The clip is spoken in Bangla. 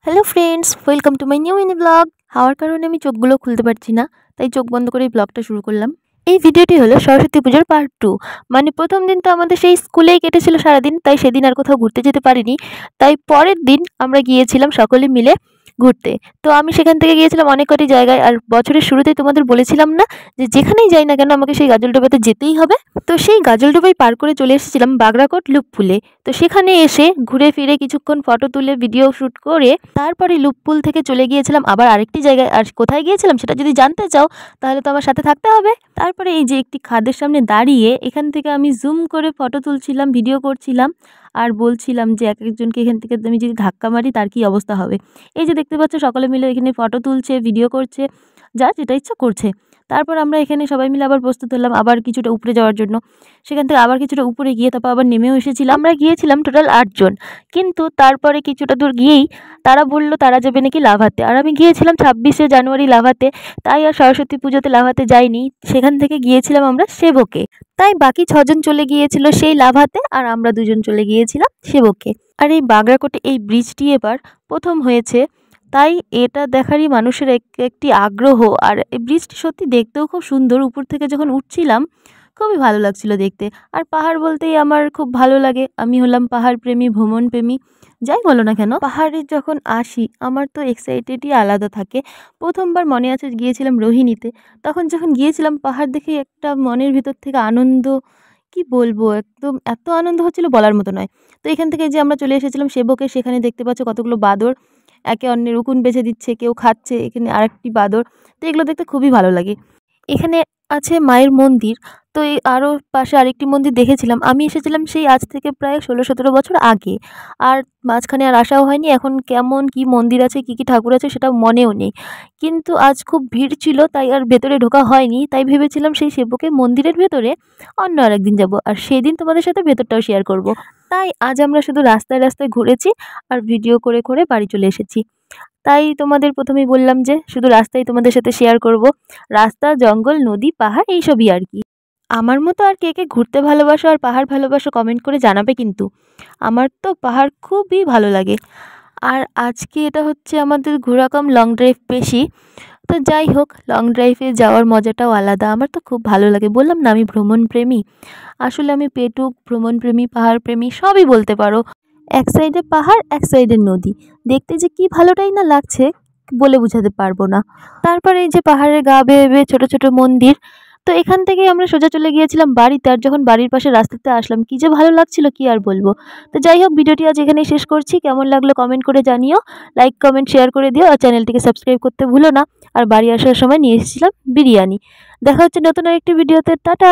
Hello friends, welcome to my new mini blog. হাওয়ার কারণে আমি চোখগুলো খুলতে পারছি না, তাই চোখ বন্ধ করে এই ব্লগটা শুরু করলাম। এই ভিডিওটি হলো সরস্বতী পুজোর পার্ট 2। মানে প্রথম দিন তো আমাদের সেই স্কুলেই কেটেছিল সারাদিন, তাই সেদিন আর কোথাও ঘুরতে যেতে পারিনি। তাই পরের দিন আমরা গিয়েছিলাম সকলে মিলে ঘুরতে। তো আমি সেখান থেকে গিয়েছিলাম অনেক কটি জায়গায়। আর বছরের শুরুতেই তোমাদের বলেছিলাম না যে যেখানেই যাই না কেন আমাকে সেই গাজলডোবাতে যেতেই হবে। তো সেই গাজলডোবাই পার করে চলে এসেছিলাম বাগরাকোট লুপপুলে। তো সেখানে এসে ঘুরে ফিরে কিছুক্ষণ ফটো তুলে ভিডিও শ্যুট করে তারপরে লুপপুল থেকে চলে গিয়েছিলাম আবার আরেকটি জায়গায়। আর কোথায় গিয়েছিলাম সেটা যদি জানতে চাও তাহলে তো আমার সাথে থাকতে হবে। তারপরে এই যে একটি খাদের সামনে দাঁড়িয়ে এখান থেকে আমি জুম করে ফটো তুলছিলাম, ভিডিও করছিলাম আর বলছিলাম যে এক একজনকে এখান থেকে আমি যদি ধাক্কা মারি তার কী অবস্থা হবে। এই যে দেখতে পাচ্ছ সকলে মিলে এখানে ফটো তুলছে, ভিডিও করছে, যা যেটা ইচ্ছা করছে। তারপর আমরা এখানে সবাই মিলে আবার প্রস্তুত হলাম আবার কিছুটা উপরে যাওয়ার জন্য। সেখান থেকে আবার কিছুটা উপরে গিয়ে তারপর আবার নেমেও এসেছিলাম। আমরা গিয়েছিলাম টোটাল 8 জন, কিন্তু তারপরে কিছুটা দূর গিয়েই তারা বলল তারা যাবে নাকি লাভাতে। আর আমি গিয়েছিলাম 26শে জানুয়ারি লাভাতে, তাই আর সরস্বতী পুজোতে লাভাতে যাইনি। সেখান থেকে গিয়েছিলাম আমরা সেবকে। তাই বাকি 6 জন চলে গিয়েছিল সেই লাভাতে আর আমরা 2 জন চলে গিয়েছিলাম সেবকে। আর এই বাগরাকোটে এই ব্রিজটি এবার প্রথম হয়েছে, তাই এটা দেখারই মানুষের একটি আগ্রহ। আর এই ব্রিজটি সত্যি দেখতেও খুব সুন্দর। উপর থেকে যখন উঠছিলাম খুবই ভালো লাগছিল দেখতে। আর পাহাড় বলতেই আমার খুব ভালো লাগে। আমি হলাম পাহাড় প্রেমী, ভ্রমণ প্রেমী, যাই বলো না কেন। পাহাড়ে যখন আসি আমার তো এক্সাইটেডই আলাদা থাকে। প্রথমবার মনে আছে গিয়েছিলাম রোহিণীতে, তখন যখন গিয়েছিলাম পাহাড় দেখে একটা মনের ভিতর থেকে আনন্দ, কি বলবো, একদম এত আনন্দ হচ্ছিল বলার মতো নয়। তো এখান থেকে যে আমরা চলে এসেছিলাম সেবকে, সেখানে দেখতে পাচ্ছ কতগুলো বাঁদর একে অন্যের উকুন বেছে দিচ্ছে, কেউ খাচ্ছে, এখানে আরেকটি বাঁদর। তো এগুলো দেখতে খুবই ভালো লাগে। এখানে আছে মায়ের মন্দির। তো এই আরও পাশে আরেকটি মন্দির দেখেছিলাম। আমি এসেছিলাম সেই আজ থেকে প্রায় 16-17 বছর আগে। আর মাঝখানে আর আসাও হয়নি। এখন কেমন কি মন্দির আছে, কি কি ঠাকুর আছে সেটা মনেও নেই। কিন্তু আজ খুব ভিড় ছিল তাই আর ভেতরে ঢোকা হয়নি। তাই ভেবেছিলাম সেই সেবকে মন্দিরের ভেতরে অন্য আরেকদিন যাব, আর সেদিন তোমাদের সাথে ভেতরটাও শেয়ার করব। তাই আজ আমরা শুধু রাস্তায় রাস্তায় ঘুরেছি আর ভিডিও করে করে বাড়ি চলে এসেছি। তাই তোমাদের প্রথমেই বললাম যে শুধু রাস্তাই তোমাদের সাথে শেয়ার করব। রাস্তা, জঙ্গল, নদী, পাহাড় এইসবই আর কি। আমার মতো আর কে কে ঘুরতে ভালোবাসো আর পাহাড় ভালোবাসো কমেন্ট করে জানাবে কিন্তু। আমার তো পাহাড় খুবই ভালো লাগে। আর আজকে এটা হচ্ছে আমাদের ঘোরা কম লং ড্রাইভ বেশি। তো যাই হোক, লং ড্রাইভে যাওয়ার মজাটাও আলাদা। আমার তো খুব ভালো লাগে। বললাম না আমি ভ্রমণ প্রেমী। আসলে আমি পেটুক, ভ্রমণ প্রেমী, পাহাড় প্রেমী সবই বলতে পারো। এক সাইডে পাহাড়, এক সাইডে নদী, দেখতে যে কি ভালোটাই না লাগছে বলে বোঝাতে পারবো না। তারপরে এই যে পাহাড়ের গা বেয়ে বেয়ে ছোট ছোট মন্দির। তো এখান থেকে আমরা সোজা চলে গিয়েছিলাম বাড়িতে। আর যখন বাড়ির পাশে রাস্তাতে আসলাম কি যে ভালো লাগছিল কি আর বলবো। তো যাই হোক, ভিডিওটি আজ এখানেই শেষ করছি। কেমন লাগলো কমেন্ট করে জানিও, লাইক কমেন্ট শেয়ার করে দিও, আর চ্যানেলটিকে সাবস্ক্রাইব করতে ভুলো না। আর বাড়ি আসার সময় নিয়ে এসেছিলাম বিরিয়ানি। দেখা হচ্ছে নতুন আরেকটি ভিডিওতে। টাটা।